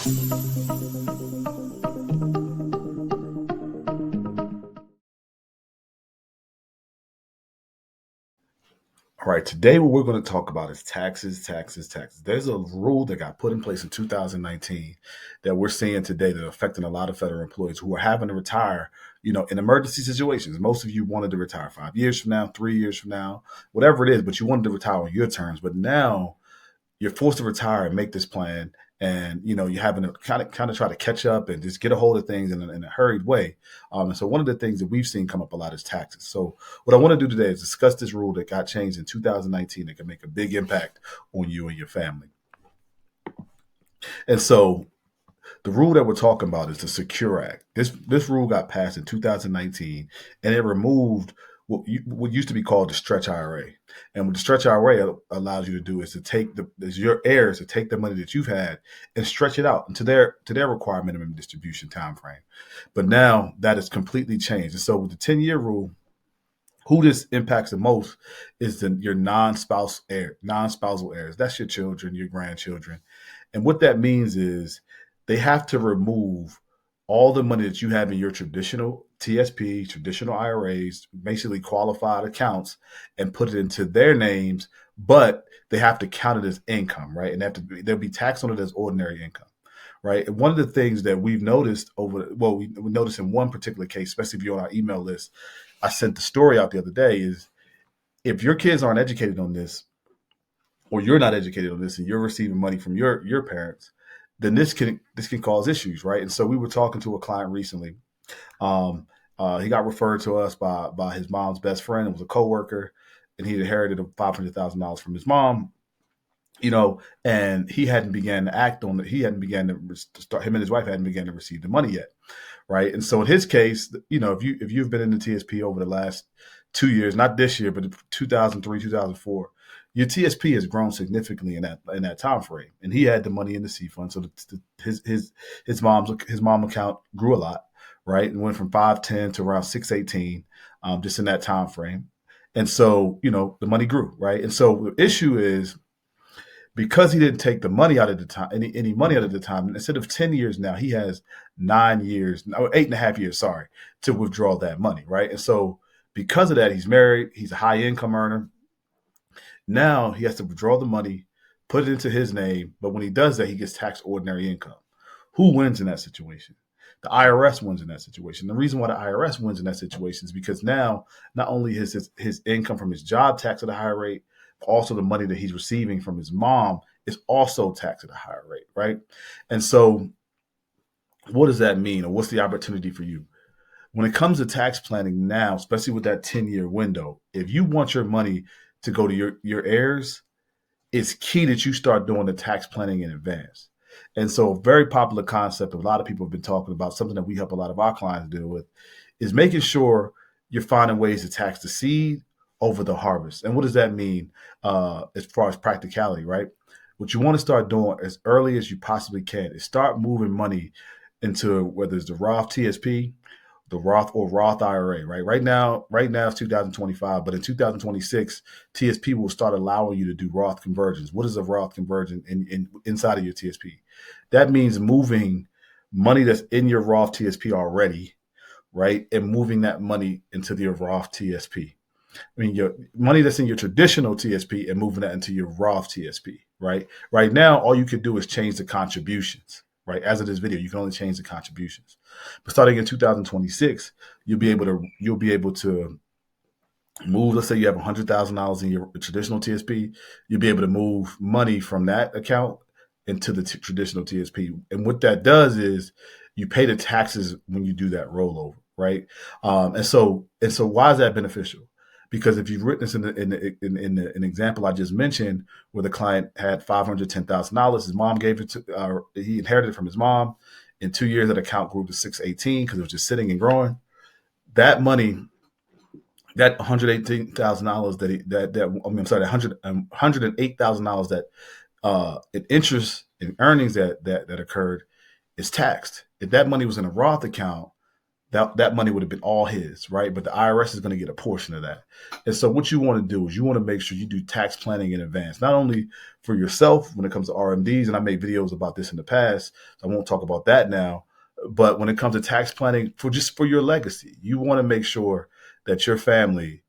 All right, today what we're going to talk about is taxes, taxes, taxes. There's a rule that got put in place in 2019 that we're seeing today that are affecting a lot of federal employees who are having to retire, in emergency situations. Most of you wanted to retire 5 years from now, 3 years from now, whatever it is, but you wanted to retire on your terms. But now you're forced to retire and make this plan, and you're having to kind of try to catch up and just get a hold of things in a hurried way. And so one of the things that we've seen come up a lot is taxes. So what I want to do today is discuss this rule that got changed in 2019 that can make a big impact on you and your family. And so the rule that we're talking about is the Secure Act. This rule got passed in 2019, and it removed what used to be called the Stretch IRA. And what the Stretch IRA allows you to do is to take your heirs to take the money that you've had and stretch it out into their required minimum distribution time frame. But now that is completely changed. And so with the 10-year rule, who this impacts the most is your non-spousal heirs. That's your children, your grandchildren. And what that means is they have to remove all the money that you have in your traditional TSP, traditional IRAs, basically qualified accounts, and put it into their names, but they have to count it as income, right? And they'll be taxed on it as ordinary income, right? And one of the things that we've noticed we noticed in one particular case, especially if you're on our email list, I sent the story out the other day, is if your kids aren't educated on this, or you're not educated on this, and you're receiving money from your parents, then this can cause issues, right? And so we were talking to a client recently. He got referred to us by his mom's best friend. It was a coworker, and he inherited $500,000 from his mom. And he hadn't began to act on it. He hadn't began to start. Him and his wife hadn't began to receive the money yet, right? And so in his case, if you've been in the TSP over the last 2 years, not this year, but 2003, 2004, your TSP has grown significantly in that time frame. And he had the money in the C fund, so his mom account grew a lot, right, and went from 510 to around 618, just in that time frame. And so the money grew, right? And so the issue is, because he didn't take the money out at the time, any money out at the time, instead of 10 years now, he has 9 years, or 8.5 years, sorry, to withdraw that money, right? And so because of that, he's married, he's a high income earner. Now he has to withdraw the money, put it into his name, but when he does that, he gets taxed ordinary income. Who wins in that situation? The IRS wins in that situation. The reason why the IRS wins in that situation is because now not only is his income from his job taxed at a higher rate, but also the money that he's receiving from his mom is also taxed at a higher rate, right? And so what does that mean, or what's the opportunity for you? When it comes to tax planning now, especially with that 10-year window, if you want your money to go to your heirs, it's key that you start doing the tax planning in advance. And so a very popular concept a lot of people have been talking about, something that we help a lot of our clients deal with, is making sure you're finding ways to tax the seed over the harvest. And what does that mean as far as practicality, right? What you want to start doing as early as you possibly can is start moving money into, whether it's the Roth TSP, the Roth IRA, right? Right now it's 2025, but in 2026, TSP will start allowing you to do Roth conversions. What is a Roth conversion inside of your TSP? That means moving money that's in your Roth TSP already, right, and moving that money into your Roth TSP. I mean, your money that's in your traditional TSP and moving that into your Roth TSP, right? Right now, all you could do is change the contributions, right? As of this video, you can only change the contributions. But starting in 2026, you'll be able to move. Let's say you have $100,000 in your traditional TSP, you'll be able to move money from that account into the traditional TSP. And what that does is you pay the taxes when you do that rollover, right? And so why is that beneficial? Because if you've written this in an example I just mentioned, where the client had $510,000, his mom gave it to, he inherited it from his mom. In 2 years, that account grew to 618 because it was just sitting and growing. That money, that $118,000 $108,000 that in interest and earnings that occurred is taxed. If that money was in a Roth account, that money would have been all his, right? But the IRS is going to get a portion of that. And so what you want to do is you want to make sure you do tax planning in advance, not only for yourself when it comes to RMDs, and I made videos about this in the past, so I won't talk about that now, but when it comes to tax planning for your legacy, you want to make sure that your family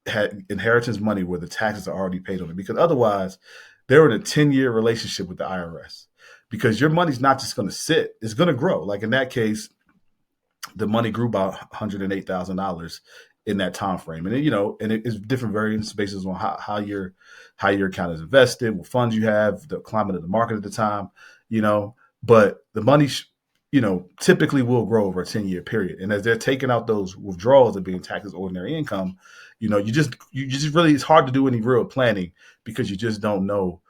had inheritance money where the taxes are already paid on it, because otherwise they're in a 10-year relationship with the IRS, because your money's not just going to sit, it's going to grow. Like in that case, the money grew by $108,000 in that time frame, and it's different variance basis on how your account is invested, what funds you have, the climate of the market at the time, you know. But the money, typically will grow over a 10-year period, and as they're taking out those withdrawals and being taxed as ordinary income, you just really, it's hard to do any real planning because you just don't know,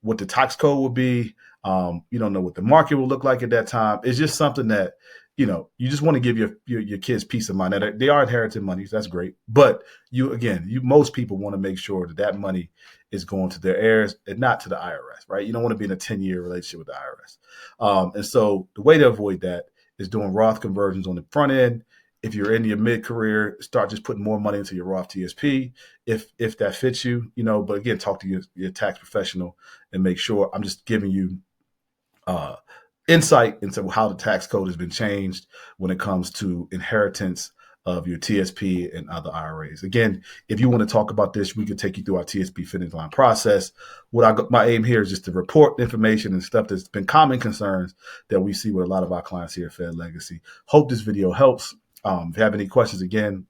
what the tax code will be. You don't know what the market will look like at that time. It's just something that you just want to give your kids peace of mind. Now, they are inherited monies. That's great. But most people want to make sure that money is going to their heirs and not to the IRS, right? You don't want to be in a 10-year relationship with the IRS. And so the way to avoid that is doing Roth conversions on the front end. If you're in your mid-career, start just putting more money into your Roth TSP if that fits you, but again, talk to your tax professional and make sure. I'm just giving you uh, insight into how the tax code has been changed when it comes to inheritance of your TSP and other IRAs. Again, if you want to talk about this, we can take you through our TSP finish line process. My aim here is just to report information and stuff that's been common concerns that we see with a lot of our clients here at Fed Legacy. Hope this video helps. If you have any questions, again,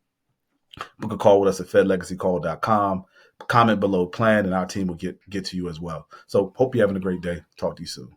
book a call with us at fedlegacycall.com. Comment below plan, and our team will get to you as well. So hope you're having a great day. Talk to you soon.